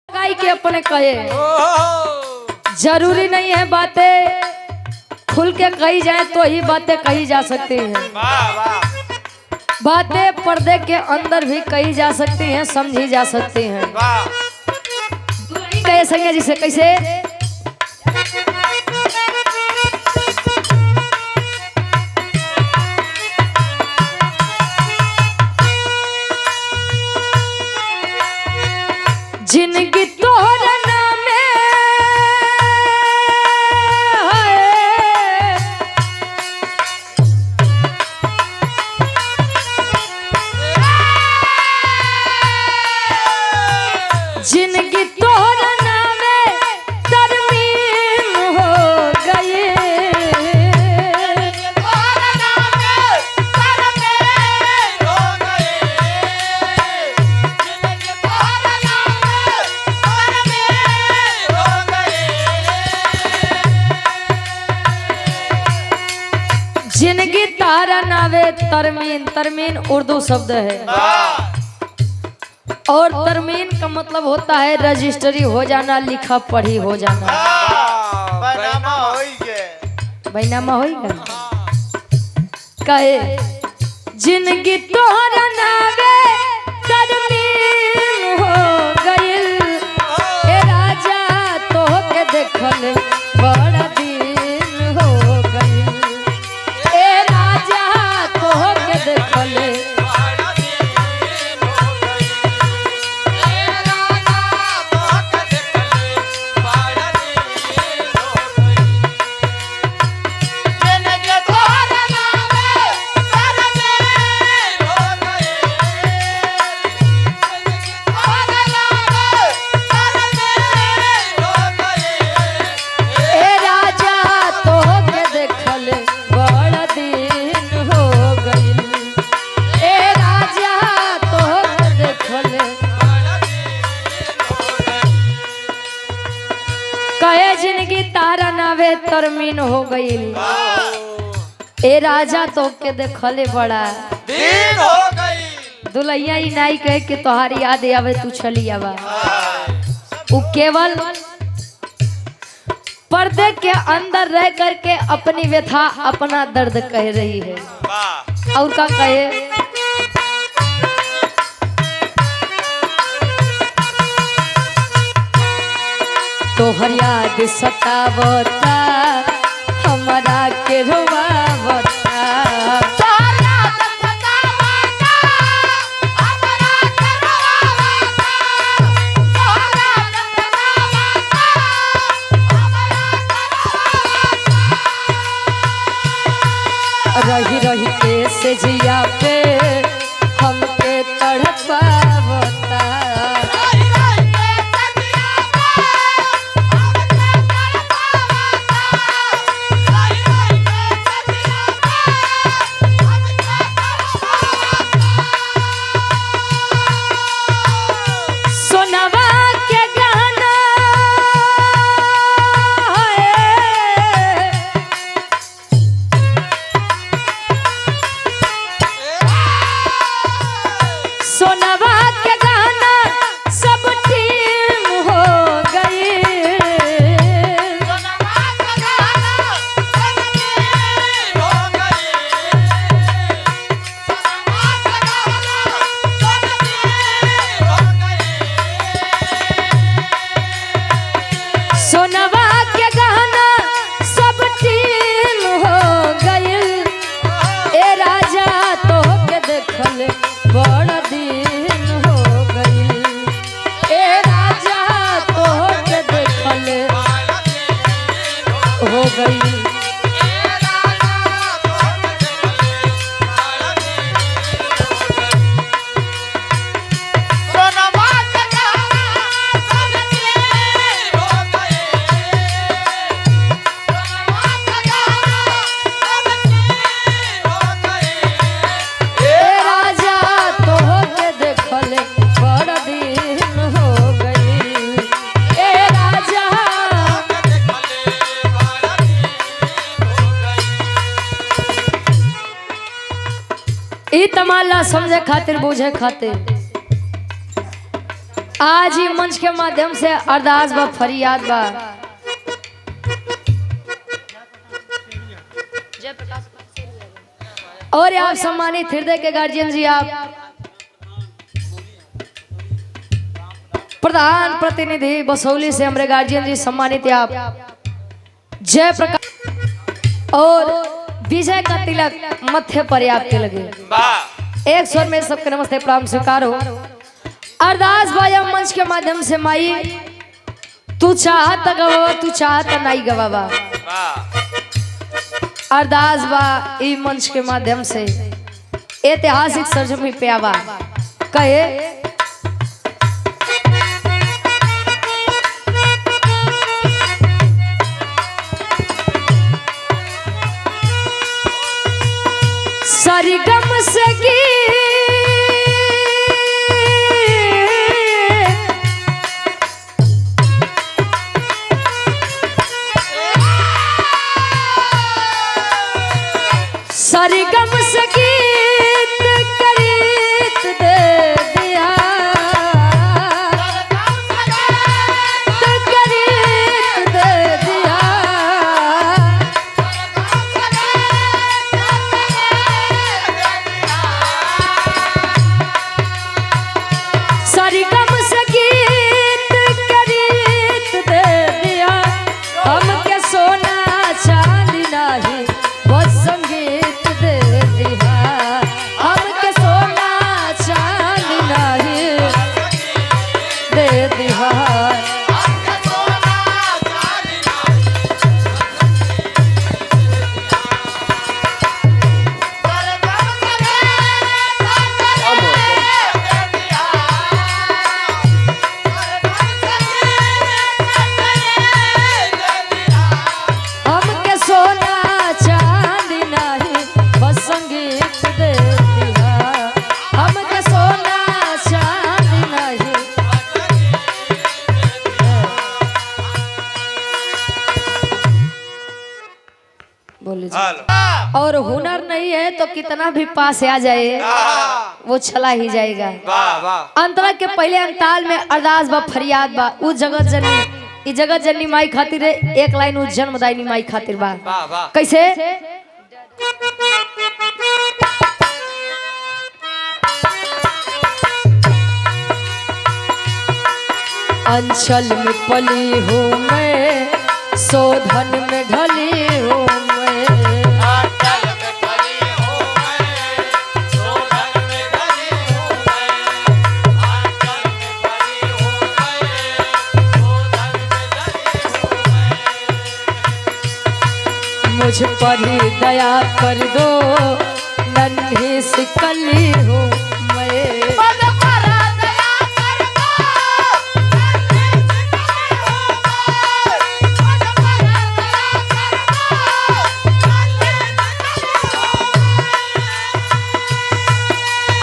के अपने कहे जरूरी नहीं है बातें खुल के कही जाए तो ही बातें कही जा सकती हैं। बातें पर्दे के अंदर भी कही जा सकती हैं, समझी जा सकती हैं। कहे संज्ञा जिसे कैसे जिनकी तोहरा नामे जिनकी तोहरा नामे तरमीम हो गई। जिनकी तारा नावे तरमीन, तरमीन उर्दू शब्द है और तरमीन का मतलब होता है रजिस्ट्री हो जाना, लिखा पढ़ी हो जाना। बैनामा हो गया कहे जिनकी तोहरा नावे तरमीन हो गइल। ए राजा तोहके देखल बड़ा दिन हो गइल। ए राजा तोहके देखल कहे जिनकी तारा नावे तरमीन हो गई। ए राजा तो के देखले बड़ा दिन हो गई। दुल्हैया ही नहीं कहे कि तोहारी याद आवे तू चली आवा। वो केवल पर्दे के अंदर रह करके अपनी व्यथा अपना दर्द कह रही है। और का कहे तोहर याद सतावता हमरा के रोवावता। रही रही के से जिया पे हमके तड़पावता। सोनवा के गहना सब टीम हो गइल। ए राजा तोहके देखल बड़ा दिन हो गइल। ए राजा तोहके देखल हो गइल। ई तमाला समझे खातिर बुझे खातिर आज ही मंच के माध्यम से अरदास बा फरियाद बा और आप सम्मानित हृदय के गार्जियन जी, आप प्रधान प्रतिनिधि बसौली से हमारे गार्जियन जी सम्मानित आप जय प्रकाश और विजय का तिलक मध्य पर आपके लगे। एक स्वर में सबके नमस्ते प्रणाम स्वीकार हो। अरदास भाई मंच के माध्यम से माई तू चाहत गवावा तू चाहत नहीं गवावा। अरदास बा ई मंच के माध्यम से ऐतिहासिक सरजमी पे आवा कहे सरगम से सरगम से गीत करीत दे दिया करीत दे दिया सरगम से गीत करीत दे दिया हमके सोना चांदी नहीं बस संगीत दे दिया हमके सोना चांदी नहीं दे दिया। हमके सोना चांदी नहीं बस संगीत दे दिया हमके सोना चांदी नहीं। बोलिए और हुनर नहीं है तो कितना भी पास आ जाए वो चला ही जाएगा। अंतरा के पहले अंताल में अरदास बा फरियाद बा उ जगत जननी ई जगत जननी माई खातिर एक लाइन उ जन्मदायिनी माई खातिर बा कैसे अंचल में पली हूँ मैं शोधन में ढली हूँ मैं मुझ पर ही दया कर दो नन्ही सी कली हूँ मैं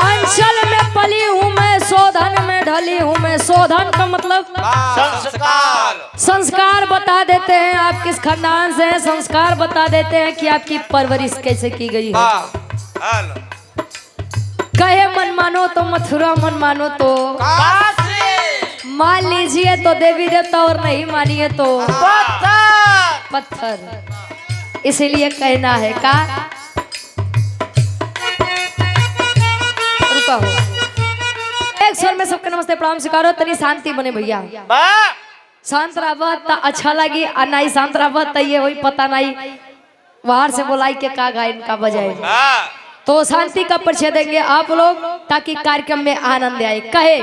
अंचल में पली हूँ मैं शोधन में ढली हूँ मैं। शोधन का मतलब संस्कार बता देते हैं आप किस खानदान से हैं, संस्कार बता देते हैं कि आपकी परवरिश कैसे की गई है। कहे मन मानो तो मथुरा मन मानो तो मान लीजिए तो देवी देवता और नहीं मानिए तो पत्थर। इसीलिए कहना है का रुका हो। एक स्वर में सबके नमस्ते प्रणाम स्वीकारो। तनी शांति बने भैया शांत रहबत त अच्छा लगी आ नहीं शांत रहबत त ये होई पता नहीं बाहर से बुलाई के का गायन का बजाए। तो शांति का परिचय देंगे आप लोग ताकि कार्यक्रम में आनंद आए। कहे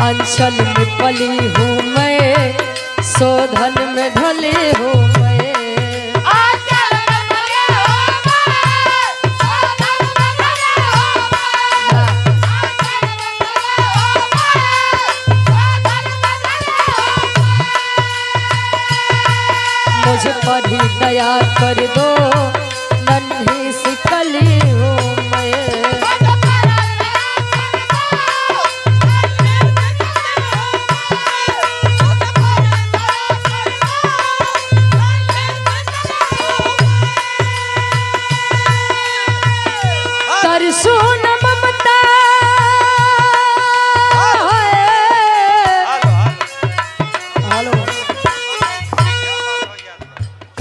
अंचल में पली हूँ मैं शोधन में ढली हूँ मैं मुझ पर ही दया कर दो नन्ही सी कली हूँ मैं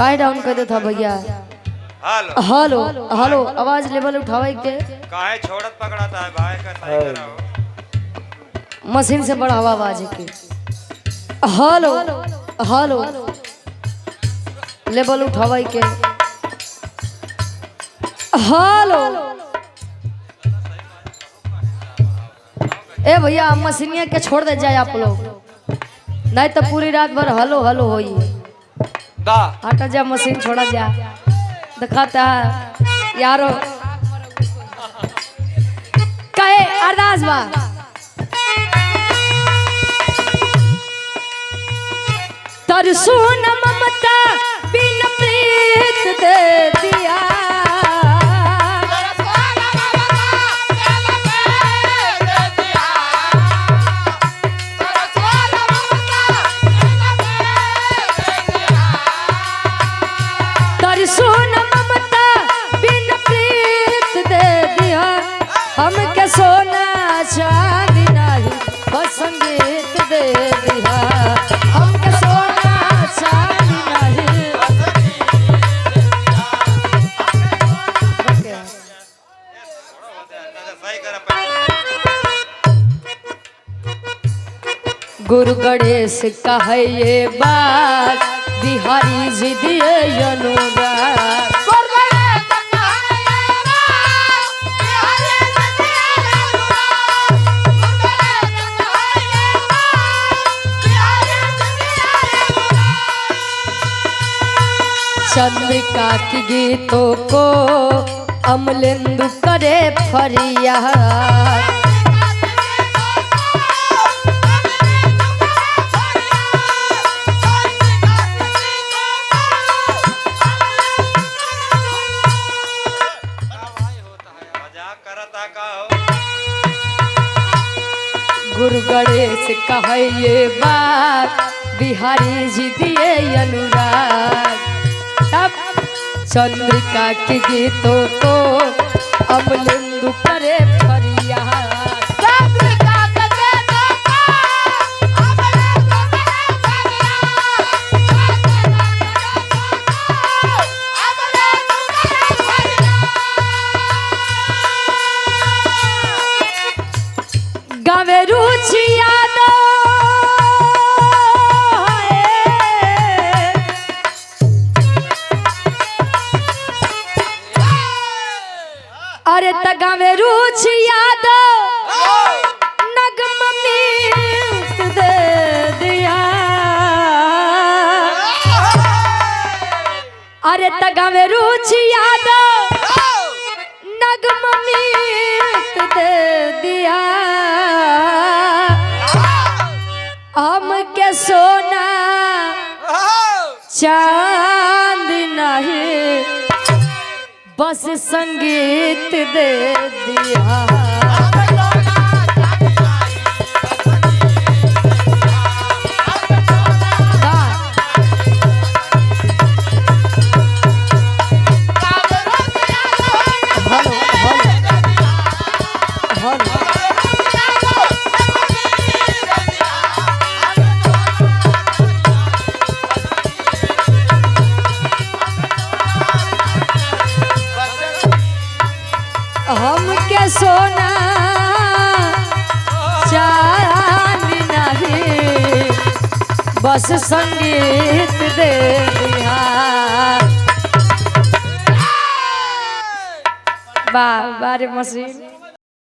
काहे डाउन कर देता भैया? हेलो हेलो हेलो आवाज लेवल उठावे के काहे छोड़त पकड़ाता है भाई का सही कराओ। मशीन से बढ़ावा आवाज के। हेलो हेलो लेवल उठावे के। हेलो ए भैया मशीनिया के छोड़ दे जाए आप लोग, नहीं तो पूरी रात भर हलो हलो होई। दा हटा जा मशीन छोड़ा जा दिखाता है यारो कहे अरदास बा तरसो न ममता बिन प्रीत दे दिया। तरसो न ममता बिन प्रीत दे दिया। हमके सोना चांदी नहीं बस संगीत दे दिया। हमके सोना चांदी नहीं सही करा। गुरु गणेश कहे ये बात बिहारी जी दिए अनुराग। चंद्रिका की गीतों को अमलेंदु करे फरियाद। गुरु गणेश कहे ये बात बिहारी जी दिए अनुराग। तब चंद्रिका के गीतों को अमलेंदु करे फरियाद। गावे रुचि यादव अरे तगा में रुचि यादव नगम मीत दे दिया। अरे तगा में रुचि यादव नगम मीत दे दिया। हमके सोना चांदी नहीं बस संगीत दे दिया। हमके सोना चांदी नहीं बस संगीत दे दिया। वाह वाह रे मशीन।